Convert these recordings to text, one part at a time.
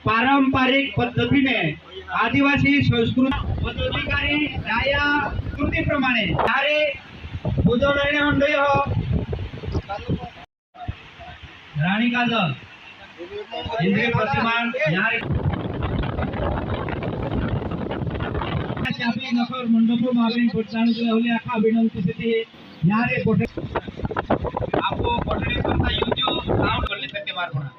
पारंपरिक पद्धतीने आदिवासी संस्कृती पदाधिकारी या कृतीप्रमाणे यारे बुजवणे मंडळी हो राणी काजल इंद्रिय प्रतिमान यारे शापी नफर मंडप मावेन कोटाणु होले आखा विनंती से यारे कोटे आपको कोटड़ी करता यूजो काउंट कर लेते के बार कोना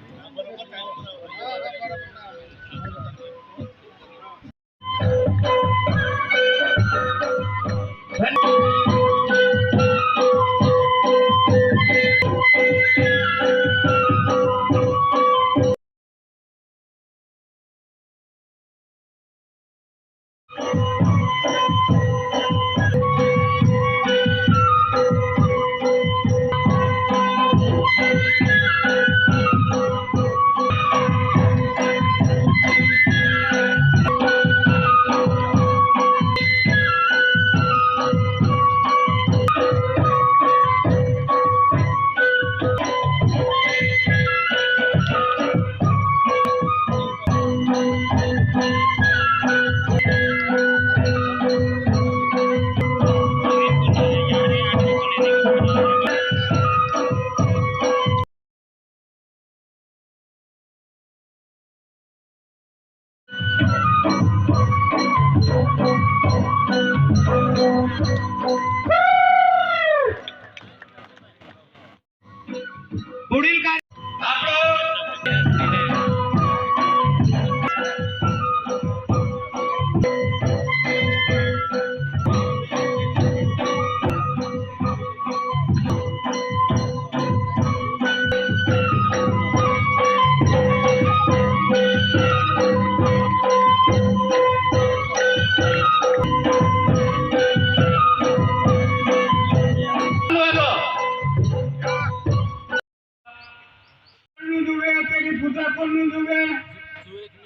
पुढील काय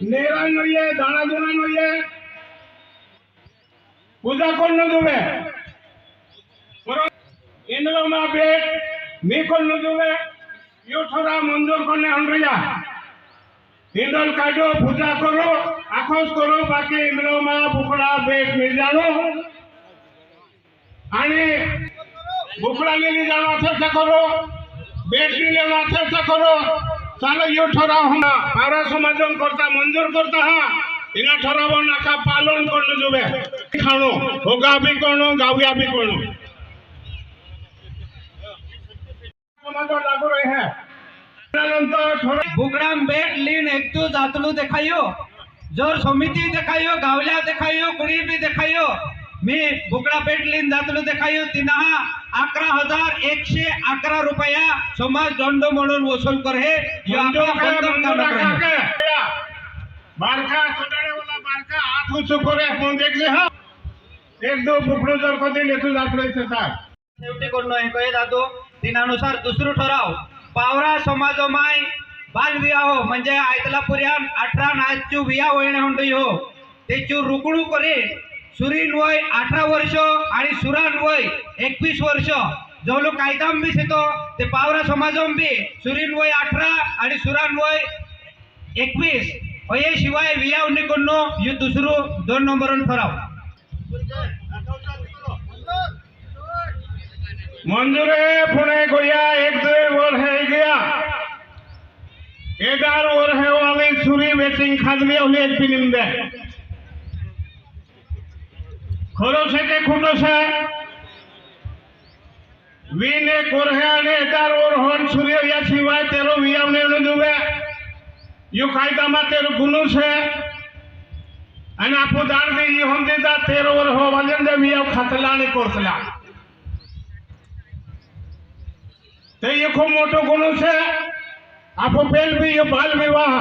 नेरा नोये दाना दोना नोये पूजा कोण दुवे इंद्र मा बेट मी कोण दुवे यो थोड़ा मंजूर करने हंड्रिया इंद्र काटो पूजा करो आखोस करो बाकी इंद्र मा बुकड़ा बेट मिल जानो आणि बुकड़ा ले जाना चर्चा करो बेट ले लेना चर्चा करो चालो यो ठराव होना पारा समाजन करता मंजूर करता हा इना ठराव नाका पालन करने जुबे खानो होगा भी कोनो गाविया भी कोनो समाज लागू रहे हैं नंतर बुगराम बेट लीन एकटू जातलू देखायो जोर समिति देखायो गावल्या देखायो कुणी भी देखायो मी बुगडा बेट लीन जातलू देखायो तिना 11,111 रुपया समाज दंड म्हणून वसूल करे बारका छोटाने वाला बारका हाथ ऊंचो करे आपण देखले हा एक दो बुकड़ो जर कधी लेतू जातले सर शेवटी कोण हे कहे जातो तिनानुसार दुसरो ठराव पावरा समाजमाय बाल विवाह म्हणजे आयतला पुर्यान 18 नाचू विवाह होणे होंडी हो तेचू रुकणू करे सुरीन वय 18 वर्ष आणि सुरान वय 21 वर्ष जो लोक कायदाम बी येतो ते पावरा समाजम बी सुरीन वय 18 आणि सुरान वय 21 अये शिवाय वियाव निकोनो यो दुसरो 2 नंबरन ठराव मंजूरे पुणे गोया 1-2 वर है गया 11 वर है वाले सुरी वेटिंग खादली होले एक फिल्म दे खरो से के खोटो से वीने कोरहाने 11 वर होन सूर्य या शिवाय तेरो वियाव ने दुबे यो कायदा मा तेरो गुनु से आणि आपो दान दे यो हम देता 13 वर हो वाले दे वियाव खतला ने कोरसला ते ये खूप मोठो गुन्हा छे आपो पेल भी ये बाल विवाह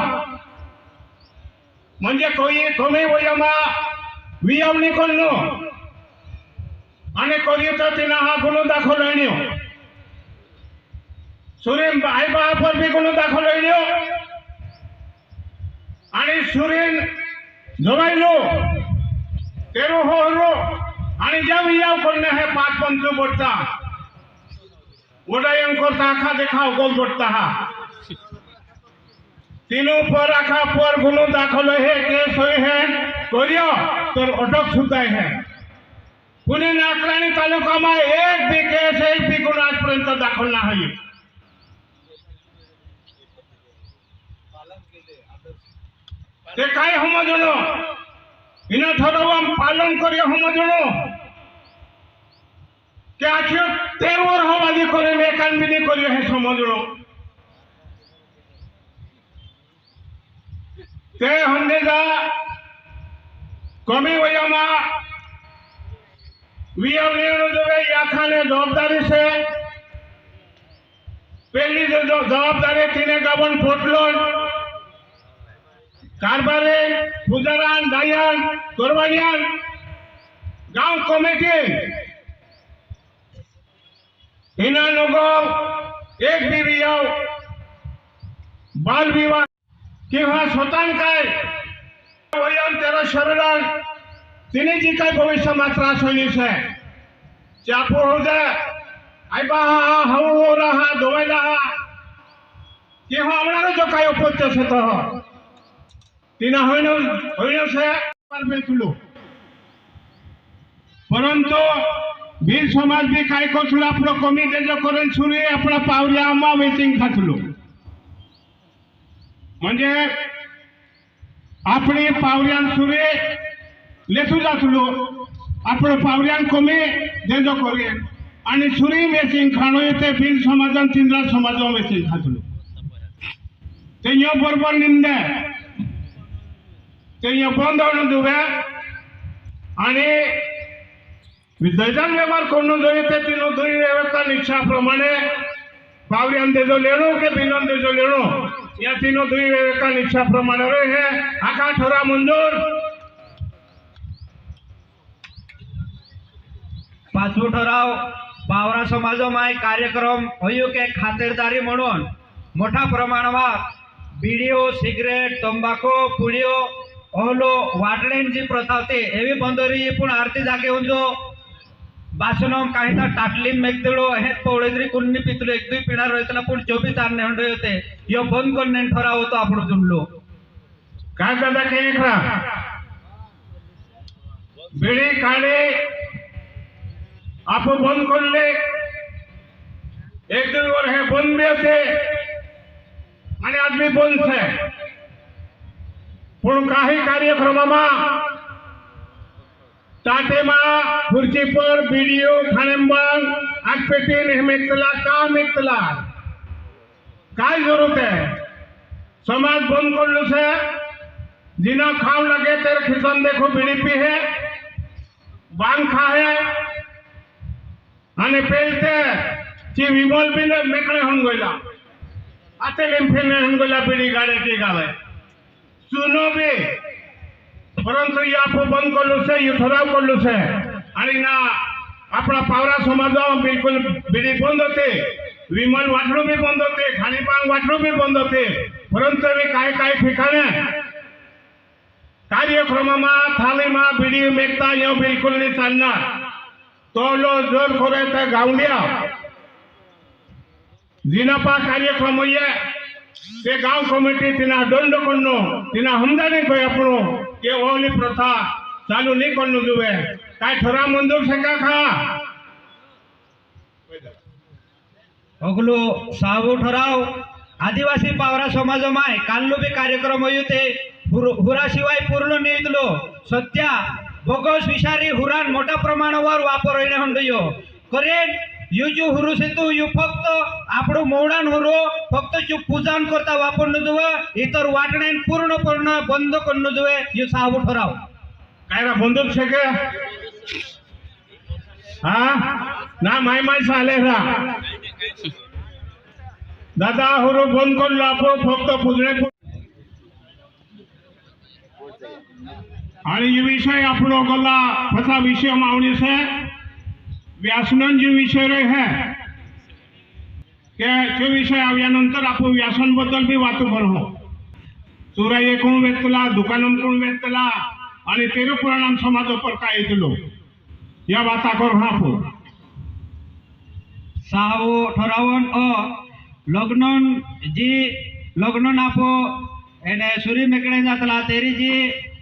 म्हणजे कोई तुम्ही वयमा वियमनी कोन्नो आणि कोई तो तिना हा गुन्हा दाखवलायनियो सुरेन आई बाप पर भी गुन्हा दाखवलायनियो आणि सुरेन जोवायलो तेरो होरो आणि ज्या वियाव कोन्ने है 5-5 बोलता उदयन करता आखा देखाव गोल बढ़ता हा तीनों पर आखा पर गुनो दाखल है केस हुए हैं करियो तो अटक सुद्धा है पुणे नाकराणी तालुका में एक भी केस एक भी गुनो आजपर्यंत दाखल ना हुई ते काय समजणो इना ठरवून पालन करियो समजणो कि आखिर 13 वर्षवादी करेल एकांबिनी करियो हे समजणो ते हमने जा कमी वयोमा याखाने जवाबदारी से पहली जो जवाबदारी तीने गबन फोटलोन कारबारे पुजारान दायान कुर्बानियान गांव कमेटी इना लोगों एक भी बाल विवाह किंवा स्वतः काय वयन तेरा शरीरान तिने जी काय भविष्य में त्रास होनी से चापो हो जाए आईबा हो रहा दोवेला किंवा हमारा जो काय उपत्य से तो तिना होइनो से पर बेचलो परंतु वीर समाज भी काय कोसलो आपलो कमी देजो करेन सुरी आपला पावल्या अम्मा वेचिंग खातलो म्हणजे आपली पावल्यान सुरे लेसू जातलो आपण पावल्यान कमी देजो करेन आणि सुरी वेचिंग खाणो येते वीर समाजान तिंद्रा समाजा वेचिंग खातलो ते यो बरोबर निंदे ते यो बंद होणं दुबे आणि विद्यार्थ्यां व्यवहार करून जो येते तीनो दुई व्यवस्था निष्ठा प्रमाणे पावल्यान देजो लेणो के बिनन देजो लेणो या तीनों दुई व्यवस्था निष्ठा प्रमाणे रहे हैं आका ठोरा मंजूर पाचवो ठराव पावरा समाजामाय कार्यक्रम होयो के खातेरदारी म्हणून मोठा प्रमाणावर बीडीओ सिगरेट तंबाखू पुडियो ओलो वाटण्यांची प्रथा होते एवी बंदरी पण आरती जागे उंजो बासनम काहीता टाटलीन मेघतलो हे पवळेद्री कुन्नी पितलो एक दुई पिणार रहतला पण 24 आरने हंडो होते यो बंद करने ठराव होतो आपण जुनलो काय करता के एकरा बीड़ी काढे आप बंद करले एक दिन वर हे बंद भी होते आणि आदमी बंद छे पण काही कार्यक्रमाમાં टाटेमा खुर्ची पर वीडियो खानेम्बन आग पेटीन हेमेतला काम एकतला काय जरूरत है समाज बंद कर लो से जिना खाव लगे तेरे खिसन देखो बीड़ी पी है बांग खा है आने पेलते ची विमल भी ने मेकणे हन गइला आते लिंफेने हन गइला बीड़ी गाड़े की गावे सुनो भी परंतु ये आप बंद कर लो से ये ठराव कर लो से आणि ना अपना पावरा समाज बिल्कुल बीड़ी बंद होते विमल वाटणू भी बंद होते खाणीपान वाटणू भी बंद होते परंतु भी काय ठिकाणे कार्यक्रमाમાં થાળીમાં બીડી મેકતા યો બિલકુલ નહીં ચાલનાર તો લો જોર કરે તે ગાવડિયા जिनापा कार्यक्रम होइए ते गांव कमिटी तिना दंड करनो तिना हमदानी कोई अपनो के ओली प्रथा चालू नहीं करनो जुवे काय ठरा मंजूर से का खा अगलो सावो ठराव आदिवासी पावरा समाजमाय काल्लो बी कार्यक्रम होयो ते हुरा शिवाय पूर्ण नियतलो सत्या बोगस विषारी हुरान मोठा प्रमाणावर वापर होईने हंडयो करेन यू जो हुरु से तो यू फक्त आपणो मौडान हुरो फक्त जो पूजान करता वापरनो जुवे इतर वाटण्यान पूर्ण बंद करनो जुवे यो सावो ठराव कायरा बंदूक छे के हां ना माय साले रा दादा हुरु बंद करलो आपो फक्त पूजणे आणि ये विषय आपणो गला फसा विषय मावणी से व्यासन जो विषय रहे है के विषय आव्यानंतर आपण व्यासन बद्दल भी वातो करू चोराई कोण व्यक्तला दुकानम कोण व्यक्तला आणि तेरो परिणाम समाज पर काय येतलो या वाता करू आपण सावो ठरावन लग्न जी लग्न नापो એને સુરી મેકડે જાतला तेरी जी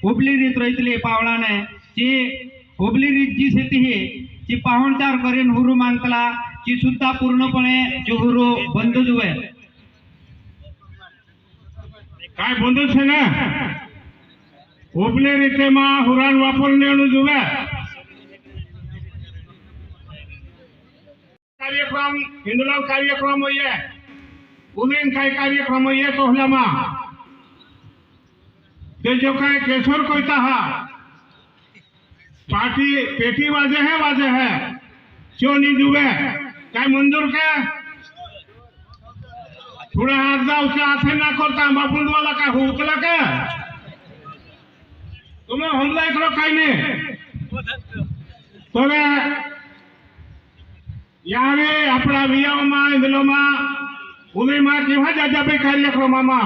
हुबली रीत रहितली पावळाने ची हुबली रीत जी शेती ही ची पाहुणचार करीन हुरू मागतला ची सुद्धा पूर्णपणे जो हुरू बंद जुवे काय बंद છે ને ઉપલી રીતેમાં હુરાન વાપરવાનું જોવે કાર્યક્રમ હિન્દુલાવ કાર્યક્રમ હોય ઉમેન काय कार्यक्रम હોય તો હલામાં તે જો काय केशर कोयता हा पार्टी पेटी वाजे है क्यों नहीं जुवे काय मंजूर के थोड़ा हाथ जाओ से हाथे ना करता बापुल वाला का हुकला के तुम्हें हमला करो काय नहीं तो यारे अपना वियामा इंदलोमा उमेमा केव्हा जाजाबे कार्यक्रमामा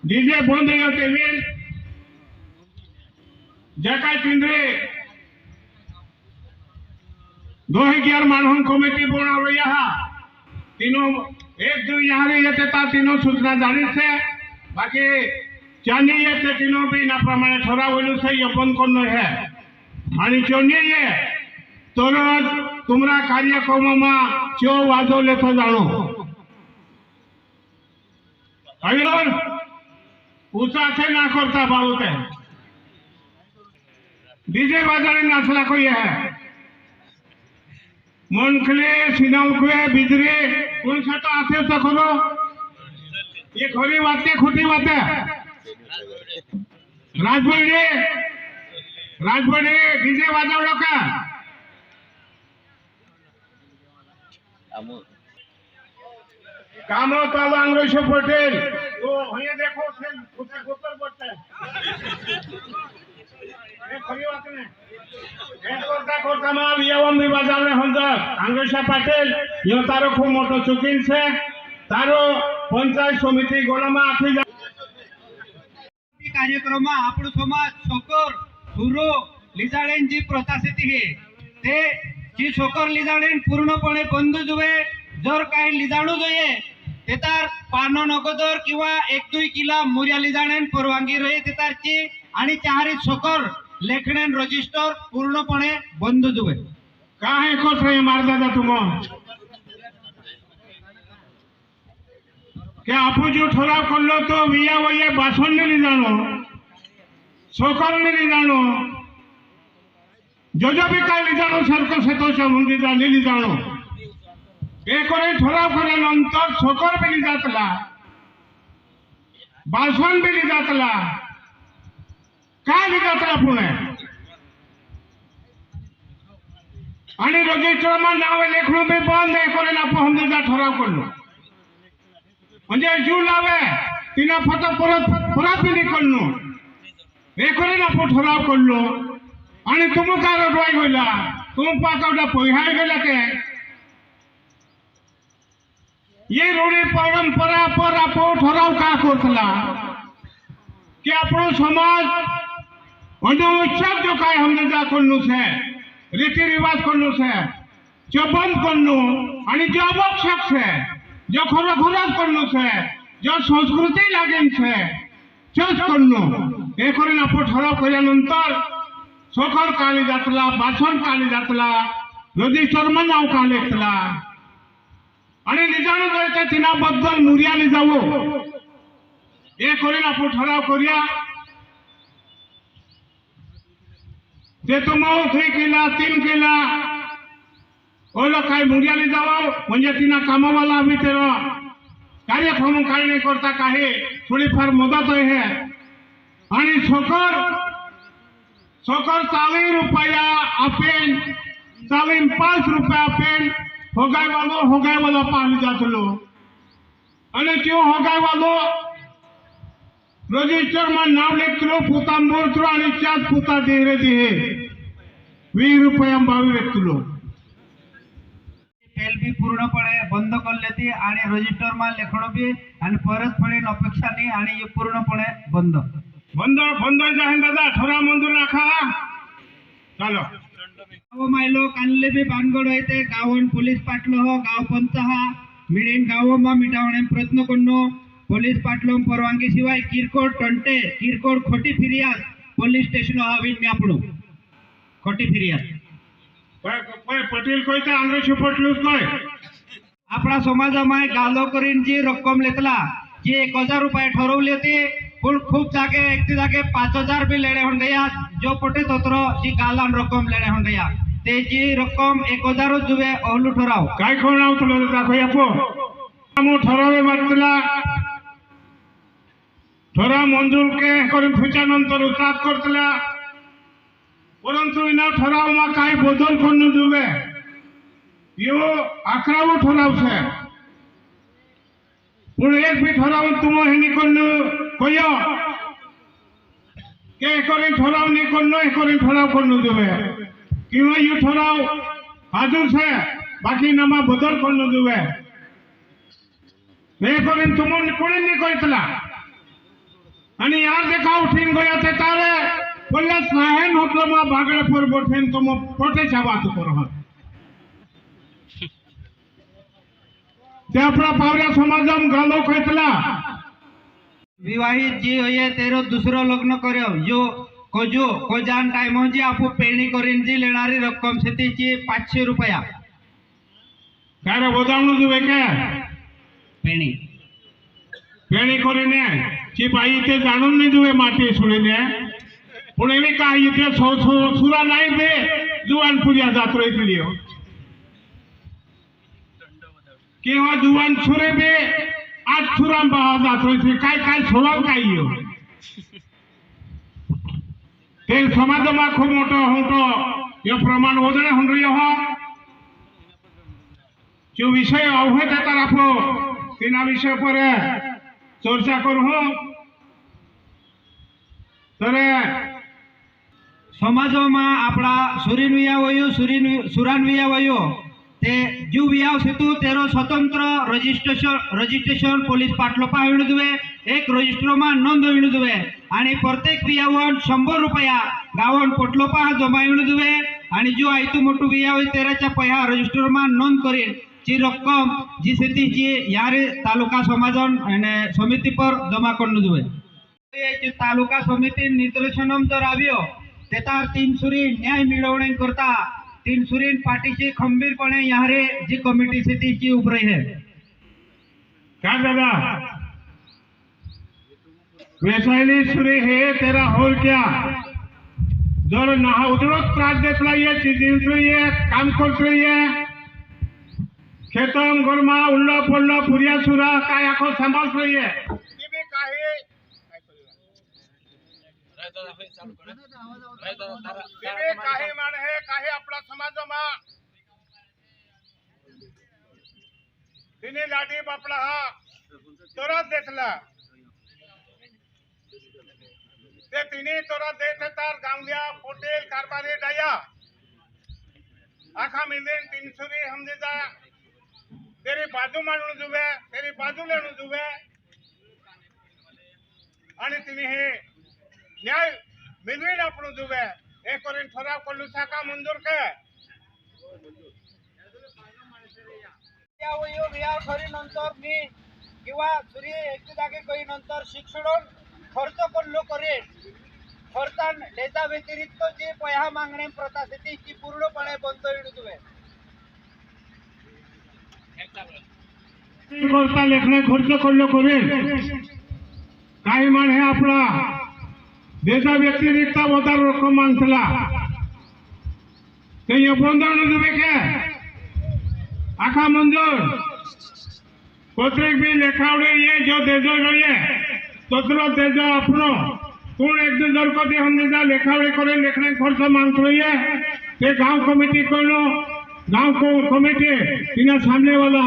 डीजे बंद होते वीर जे काय केंद्रे 2011 मानहन कमिटी बनावलो यहाँ तीनों एक दो यहाँ रे येते ता तीनों सूचना जानी से बाकी चानी येते तीनों भी ना प्रमाणे ठरावलेलं से यपन करनो है आणि चोनी ये तो रोज तुमरा कार्यक्रममा चो वाजो लेतो जाणो अविरोध उचाथे ना करता बाबूते डीजे बाजारे नाचला कोई है मनखले सिनाउकवे बिजरे कौन सा तो आते तो करो ये खरी बातें खोटी बातें राजबड़ी डीजे बाजावलो का कामो तालो अंग्रेज पटेल तो ये देखो से ऊपर ऊपर बढ़ता है ये खरी बात नहीं कोर्टा में वियावम विभाजन में हमदर अंग्रेजा पाटिल यो तारो खूब मोटो चुकीन से तारो पंचायत समिति गोलामा आखी कार्यक्रम આપણું સમાજ છોકર હુરો લીજાળેનજી પ્રથા शेती हे ते जी છોકર લીજાળેન પૂર્ણપणे बंद जुवे जर काही लिजाणू જોઈએ ते तार पानो नगोदर किंवा 1-2 किला मुर्या लिजाणेन परवानगी रही ते तारची आणि चारी छोकर लेखनेन रजिस्टर पूर्णपणे बंद जुवे काहे कोस रे मार दादा तुम के आपू जो ठराव करलो तो विया वये भाषण ने ली जानो छोकर ने ली जानो जो भी काय ली जानो सरकार से तो समुंदी जा ली जानो एकोरे ठराव करे नंतर छोकर बिली जातला भाषण बिली जातला काय ली जातला पुणे आणि रजिस्टरमा नाव लेखणं बी बंद एकोरे ना हमदीचा ठराव करलो म्हणजे जीव लावे तिना फक्त परत बिली करलो एकोरे ना ठराव करलो आणि तुम काय रडवाय गेला तुम पाकवडा पोहाय गेला के ये रूढ़ी परंपरा पर आपो ठराव का करतला कि आपणो समाज अनुच्छेद जो काय हमने जा करनो से रीति रिवाज करनो से जो बंद करनो आणि जो आवश्यक से जो खरोखरच करनो से जो संस्कृती लागेन से चोच करनो हे करून आपो ठराव केल्यानंतर सोखर काली जातला भाषण काली जातला रजिस्टरमा नाव कालेतला आणि निजाणू जायचं तिना बद्दल मुर्याली जावो हे करून आपण ठराव करूया ते तुम 3 केला 3 केला ओलो काय मुर्याली जावो म्हणजे तिना कामावाला आम्ही तेरो कार्यक्रम काय नाही करता काही थोडीफार मदत आहे आणि सोकर 40 रुपया अपेन 5 रुपया अपेन होगाय वालो पानी जातलो અને જો હોગાય વાલો રજિસ્ટર માં નામ લેખલો પોતા મોરત્રો અને ચાર પોતા દેરે દે 20 रुपया बावी व्यक्तीलो एलबी पूर्णपणे बंद करले ती आणि रजिस्टर मा लेखणं बी आणि परतफेडीन अपेक्षा नाही आणि पूर्णपणे बंद जाहीर दादा ठराव मंजूर राखा चलो गाव मायलो कानले बी बानगड होते गावन पोलीस पाटलो हो गाव पंच हा मिळेन गाव मा मिटावणे प्रयत्न करनो पोलीस पाटलों परवानगी शिवाय किरकोळ टंटे किरकोळ खोटी फिर्याद पोलीस स्टेशन आवी न्यापणू खोटी फिर्याद કોઈ પટેલ કોઈ તો આંગ્રેજી પટલું કોઈ आपला समाजामाय गालो करीन जी रक्कम लेतला जी 1000 रुपये ठरवली होती पण खूप जागे एक जागे 5000 बी लेणे होंडया जो पटे तोत्र जी गालान रक्कम लेणे होंडया ते जी रक्कम 1000 जुवे ओहलू ठराव काय कोण आवतलो दाखव आपो मु ठरावे मारतला ठरा मंजूर के करून फुच्यानंतर उतार करतला परंतु इना ठराव मा काय बदल करून दुवे यो 11 ठराव छे पण एक भी ठराव तुम हेनी कनु कयो के करी ठराव नि कनु ए करी ठराव कनु दुवे किंवा यो ठराव हाजू छे बाकी नमा बदल कनु दुवे मे करी तुम कोणी नि कइतला आणि यार जे का उठीन गया ते तारे बोलला साहेन होतलो मा बागळे पर बोठेन तुम पोटे छावात करो ते आपला पावऱ्या समाजम गालो कइतला विवाहित जी होये तेरो दुसरो लग्न कर्यो जो कोजो कोजान टाइम जी आपू पेणी करीन जी लेणारी रक्कम शेतीची 500 रुपया काय रे बोदावणू दुवे के पेणी पेणी करीने ची बाई ते जाणून नाही दुवे माटी सुळीने पण एवी काय इथे सुरा नाही बे जुवान पुरिया जात रहितली किंवा जुवान सुरे बे आज सुराम बाहा जात रहितली काय काय सोळाव काय यो ते समाजमा खूप मोठं होतो हे प्रमाण वजने होंडरी हो जो विषय अवहेत तर आपो तिना विषय पर चर्चा करू हो तर समाजोमा आपला सुरीन वियावयो सुरान वियावयो ते जू वियाव सेतु तेरो स्वतंत्र रजिस्ट्रेशन पोलीस पाटलोपा होईन दुवे एक रजिस्ट्रोमा नोंद होईन दुवे आणि प्रत्येक वियावन 100 रुपया गावन पोटलोपा जमा होईन दुवे आणि जो आयतू मोठू वियाव तेराच्या पया रजिस्ट्रोमा नोंद करीन जी रक्कम जी सेती जी यारे तालुका समाजन અને समिति पर जमा करनु दुवे ये तालुका समिति निर्देशनम जर आव्यो तेतार 3 सुरी न्याय मिळवणे करता 3 सुरीन पार्टीची खंबीरपणे यारे जी कमिटी सेती जी उभरी है काय दादा वैशाली सुरी है तेरा होल क्या जर ना उधरत त्रास देतला ये चीज ये काम करत ये खेतम गरमा उल्ला पल्ला पुरिया सुरा काय आखो सांभाळ रही है तिबी काही तिबी काही मान है काही आपला समाजमा तिने लाडी बापला हा तोरा देतला ते तिने तोरा देते तार गावलिया पोटेल कारबारी डाया आखा मिलेन 300 री हमदे जा तेरी बाजू मानू जुवे तेरी बाजू लेणू जुवे आणि तिने हे न्याय मिळवीन आपण जुवे हे करून ठराव करू साका मंजूर के वियाव ठरी नंतर मी किंवा सुरी एक जागे काही नंतर शिक्षण खर्च करलो करेन खर्चान त्याच्या व्यतिरिक्त जे पया मागणे प्रथा शेती ती पूर्णपणे बंद होईल जुवे करता लेखने खर्च करलो करेल काही मान हे आपला देशा व्यतिरिक्त वदार रक्कम मागतला ते बंधन जुवे के आखा मंजूर पत्रिक भी लेखावड़े ये जो देजो ये तोतरो देजो अपनो कोण एक दिन जर को दे हम देजा लेखावड़े करे लेखने खर्च मांगत रही ते गांव कमिटी कोनो गांव को कमिटी तिना सामने वाला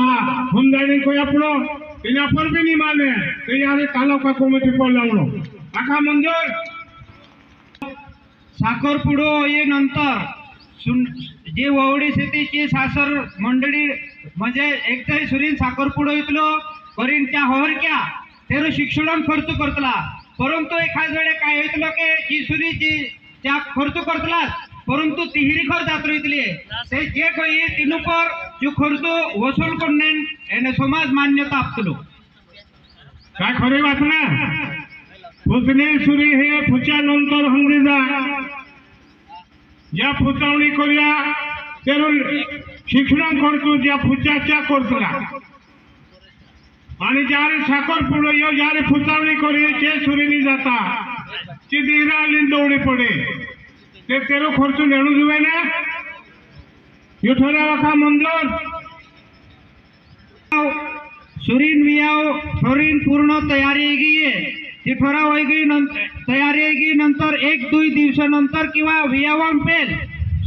हम जाने कोई अपनो तिना पर भी नहीं माने तो यार तालुका कमिटी पर लावणो आखा मंजूर साखरपुडो ये नंतर जे ववडी शेतीची सासर मंडळी म्हणजे एकदाही सुरीन साखरपुडो इतलो करीन त्या होर क्या तेरो शिक्षण खर्च करतला परंतु एखाद वेळे काय होतलो के जी सुरीची त्या खर्च करतला परंतु तिहिरी खर्च जात रहितली ते जे काही तिनु पर जो खर्च वसूल करणे एने समाज मान्यता आपतलो काय खरी बात ना पुतणे सुरी हे फुच्यानंतर हंगीजा ज्या फुचावणी करूया तेरून शिक्षण करतो ज्या फुच्याच्या करतला आणि ज्यारे साखर पुढे येऊ ज्यारे फुचावणी करी ते सुरीनी जाता ती दिरा आली दौडी पडे ते तेरो खर्च लेणू जुवे ना युठोरा वखा मंजूर सुरीन वियाव ठोरीन पूर्ण तयारी गई ती ठोरा होई गई तयारी गई नंतर 1-2 दिवसानंतर किंवा वियावम पेल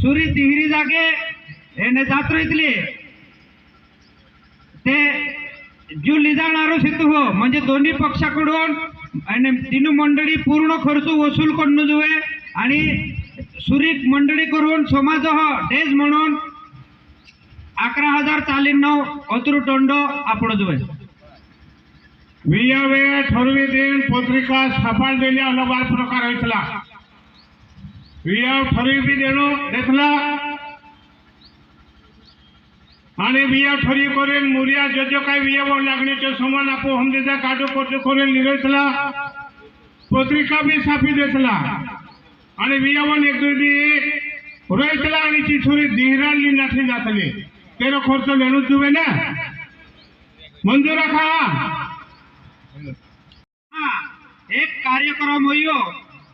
सुरी तिहरी जागे એને જાત રહીतली ते जो लिजाणारो सिद्ध हो म्हणजे दोन्ही पक्षाकडून आणि तीन मंडळी पूर्ण खर्च वसूल करून जुवे आणि सुरीक मंडळी करून समाज डेज म्हणून 11,049 अतुर दंड आपण जुवे विया वेळ ठरवी दिन पत्रिका छापाल दिली अलग प्रकार होतला विया ठरवी देणो देखला आणि बिया ठरी करेन मुरिया जो काही बिया लागण्याचे समान आपो हमदेजा काटो करतो करेन लिरेतला पत्रिका बी साफी देतला आणि बियावन एक दुई रोयतला आणि चिछुरी दिहराली नाथली जातली तेरो खर्च लेणू जुवे ना मंजूर खा एक कार्यक्रम होयो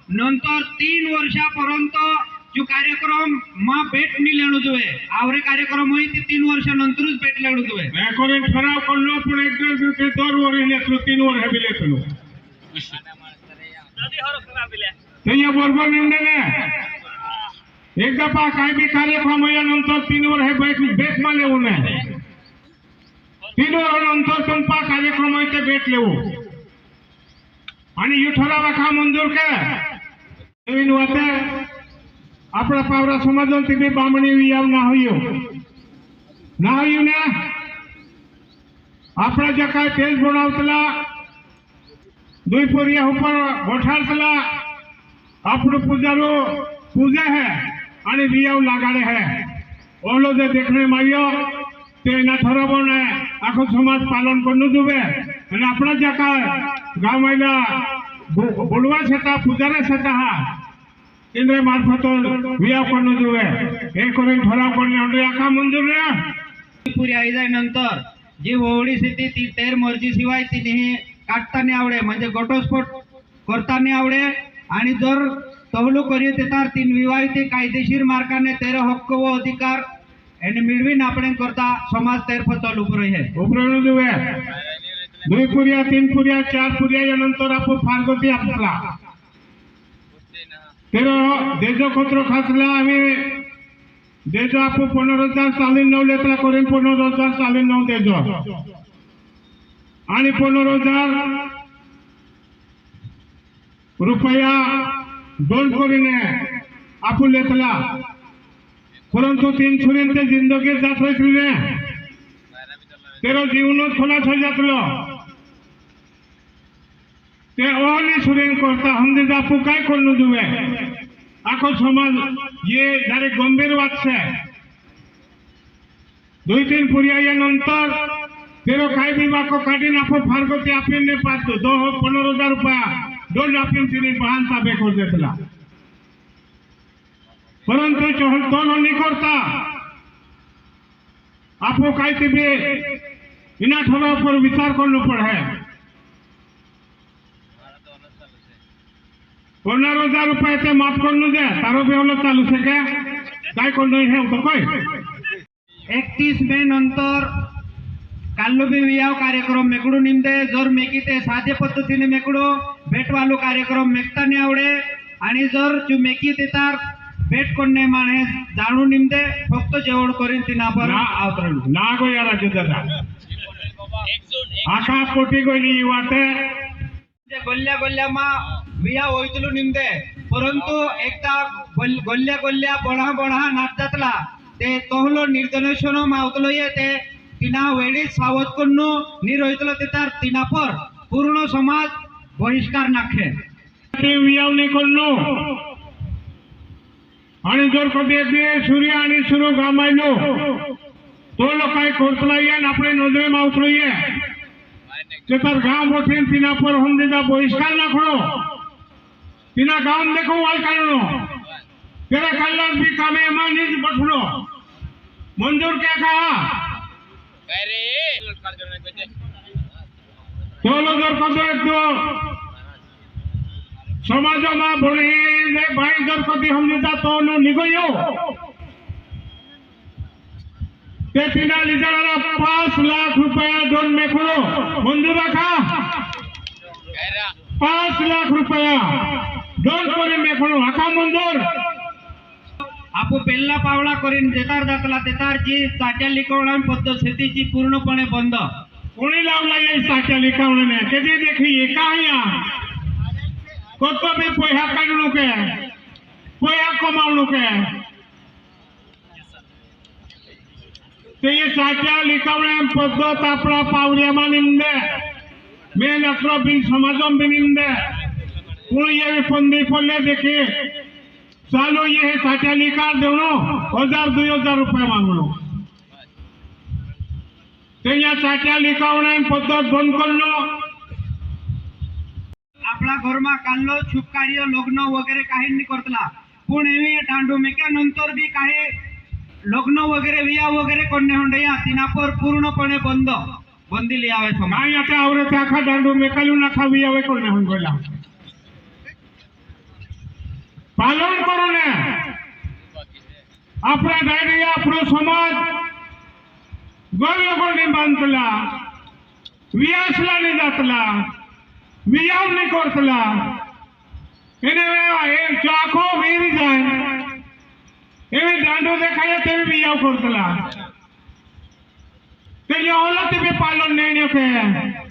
नंतर 3 वर्षापर्यंत जो कार्यक्रम मा भेट नहीं लेणू जुवे आवरे कार्यक्रम होई ती 3 वर्षानंतरच भेट लेणू जुवे मैं करेन ठराव करलो पण एक दिवस 2 वर लेतलो 3 वर हे लेतलो ते या बरोबर निवडले ना एकदा पा काय बी कार्यक्रम होया नंतर 3 वर हे भेट मा लेऊ नये 3 वर नंतर तुम पा कार्यक्रम होय ते भेट लेऊ आणि युठोरा वखा मंजूर के नवीन वाते आपला पावरा समाजन ती बामणी वियाव ना होयो ना आपला जे काय तेज बनावतला दुई पोरिया ऊपर बैठातला आपण पूजारो पूजा है आणि वियाव लागाडे है ओलो जे देखने मारियो ते ना ठरवो ने आखो समाज पालन करनु जुबे आणि आपला जे काय गावायला बोलवा छता पूजारे छता हा केंद्र मार्फत विया करणं जुवे हे करून ठराव करणे आखा मंजूर ना पुरी आई जाय नंतर जी ओवडी स्थिती ती तेर मर्जी शिवाय तिने काटताना आवडे म्हणजे घटस्फोट करताना आवडे आणि जर तहलू करी तर तीन विवाहिते कायदेशीर मार्गाने तेर हक्क व अधिकार એને મેળવીને આપણે કરતા સમાજ તરફ ચાલુ કરે છે ઉપરનું जुवे 2 पुरिया 3 पुरिया 4 पुरिया या नंतर आपण फारगती आपला तेरो देजो खतरो खासला आम्ही देजो आपण 15,049 लेतला करेन 15,049 देजो आणि 15,000 रुपया दोन करीने आपण लेतला परंतु 3 छुरीन ते जिंदगी जात होईतले तेरो जीवन खलास हो जातलो ते ओहली छुरीन करता हमदे जापू काय करनु जुवे आखो समाज ये जारे गंभीर बात छे 2-3 पुरिया या नंतर तेरो काय बीमा को काढीन आपो फारगती आपीने पातो 15,000 रुपया दोन आपीन तिने बहान ताबे कर देतला परंतु चहल तो नहीं करता आपको काय भी इना ठोरा पर विचार करना पड़े 15,000 रुपये ते माफ करनु दे तारो बेवलो चालू से काय करनो है तो कोई 31 मे नंतर काल्लुबी वियाव कार्यक्रम मेकडू निमदे जर मेकीते साधे पद्धतीने मेकडू भेटवालू कार्यक्रम मेकताने आवडे आणि जर जो मेकी देतार भेट कोणने माने जाणू निमदे फक्त जेवण करीन तिना पर आवतरण ना गो याला जुदादा आखा कोटी गोली वाटे जे गल्ल्या गल्ल्या मा विया होईतलू निमदे परंतु एकदा गल्ल्या गल्ल्या बढा बढा नाचतातला ते तोहलो निर्जनेशन मावतलो ये ते तिना वेळी सावध करणू निरोहितलो ते तार तिना पर पूर्ण समाज बहिष्कार नाखे वियावणी करणू आणि जर कधी सूर्य आणि सुरू गामायलो तो लोक काय करतला ये आपले नजरे मावतलो ये चेतर गांव मोठीन तिना पर हमदीदा बहिष्कार नाखड़ो तिना गांव देखो वाल काढणो तेरा कल्याण भी कामे मानी बठड़ो मंजूर क्या कहा चलो जर कदो तो समाज में भणी ने भाई जर कदी हमदीदा तो नो निगयो ते तिना लीजारा 5 लाख रुपया दोन मेखड़ो मंजूर रखा 5 लाख रुपया दोन कोणी मेखड़ो आखा मंजूर आपू पेल्ला पावळा करीन जेतार जातला तेतारची साठ्या लिकवण पद्धत शेतीची पूर्णपणे बंद कोणी लावला ये साठ्या लिकावणे कधी देखी एका या कोतो भी पोहा काढणू के पोहा कमावणू के ते ये साठ्या लिकावणे पद्धत आपला पावऱ्यामा निंदे मे लक्ष्य बिन समाजम बिन निंदे कोणी ये पंदी पडले देखी चालू ये साठ्या लिकार देवणो 1000-2000 रुपये मागणो ते या साठ्या लिकावणे पद्धत बंद करणो आपला घरमा काल्लो शुभ कार्य लग्न वगैरे काही नाही करतला पण एवी दांडू मेक्या नंतर बी काही लग्न वगैरे विया वगैरे कोणने होंडे या तिनापर पूर्णपणे बंदी लियावे समाज नाही आता आवरे त्याखा दांडू मेकालू नखा वियावे कोणने होंडोला पालन करो ने अपना डायरी अपनो समाज गोल गोल्डी बांधला वियासला नहीं जातला वियाव नहीं करतला एने एक चाखो वीर जाए एवे दांडो देखाया तेवे वियाव करतला ते होला ते भी पालन नहीं के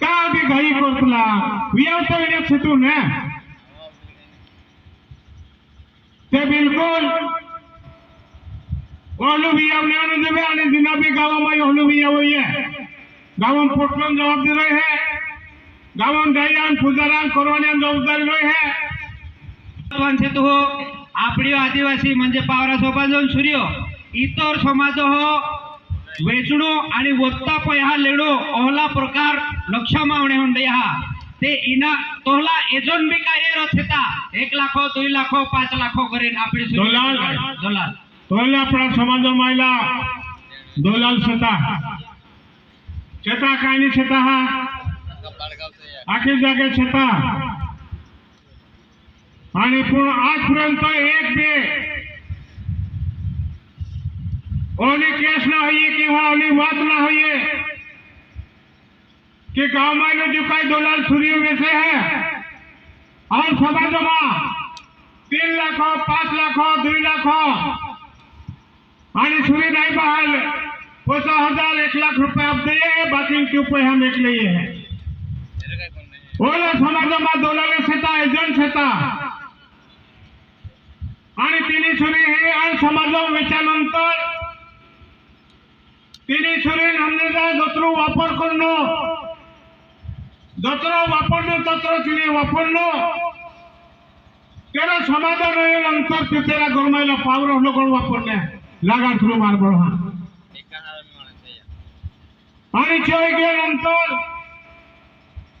का भी घाई करतला वियाव तो इने छतू ने ते बिल्कुल ओलू वियाव ने देवे आणि दिना भी गावा में ओलू वियाव ये गावम पोटलन जवाबदारी रहे है गावम दयान पुजारान करवाने जबाबदारी रहे है तो हो आपली आदिवासी म्हणजे पावरा सोपाजून सूर्य इतर समाज हो वेचणो आणि वत्ता पहा लेडो ओहला प्रकार लक्ष मावणे होंडे हा ते इना तोहला एजन भी कार्यरत था 1 लाख 2 लाख 5 लाख करेन आपली दोलाल तोहला अपना समाज मायला दोलाल सता चेता कानी छता हा आखी जागे छता आणि पण आजपर्यंत एक बी ओली केस ना होइए किंवा ओली बात ना होइए कि गांव में जो कई दलाल सूर्य वैसे है और समाज में 3 लाख 5 लाख 2 लाख आणि सूर्य नहीं बहाल 50,000 1 लाख रुपये अब दिए बाकी के ऊपर हम एक लिए है ओला समाज में दलाल सेता एजंट सेता आणि तिनी सूर्य हे आणि समाज वेच्यानंतर तिनी सूर्य हमने जत्रो वापर करणो जत्रो वापरनो तत्रो तिने वापरनो तेरा समाधान नंतर ते तेरा गरमायला पावर लोक वापरणे लागा थ्रू मारबळ हा आणि चोय गेल्यानंतर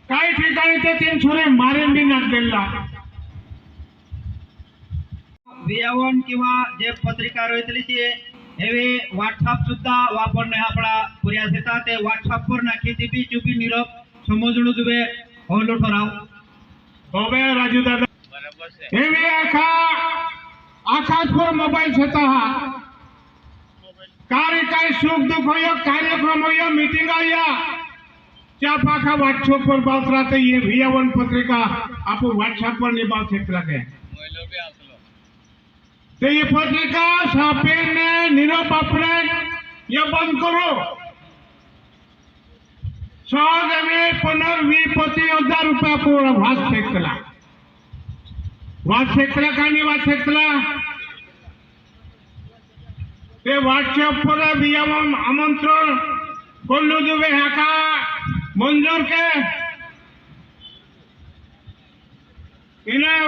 काही ठिकाणी ते 3 सुरे मारेन बी नाटलेला वियावन किंवा जे पत्रिका रोहितली ते एवे व्हाट्सअप सुद्धा वापरणे आपला पुऱ्या सेता ते व्हाट्सअप पर नाखी ती बी चुपी निरोप समजणू तुवे होलो ठराव होबे राजू दादा बराबर से एवे आखा पर मोबाइल सेता हा कार्य काय सुख दुख होयो कार्यक्रम होयो मीटिंग आया क्या पाखा व्हाट्सएप पर बात रहते ये वियावन पत्रिका आप व्हाट्सएप पर नहीं बात सकते लगे तो ये पत्रिका सापेन ने निरोप अपने ये बंद करो 100 में 15-20 रुपया पूरा वाच फेकला का नहीं वाच फेकला ते व्हाट्सएप पर वियावन आमंत्रण कोल्लू दुबे हाका मंजूर के इन्हें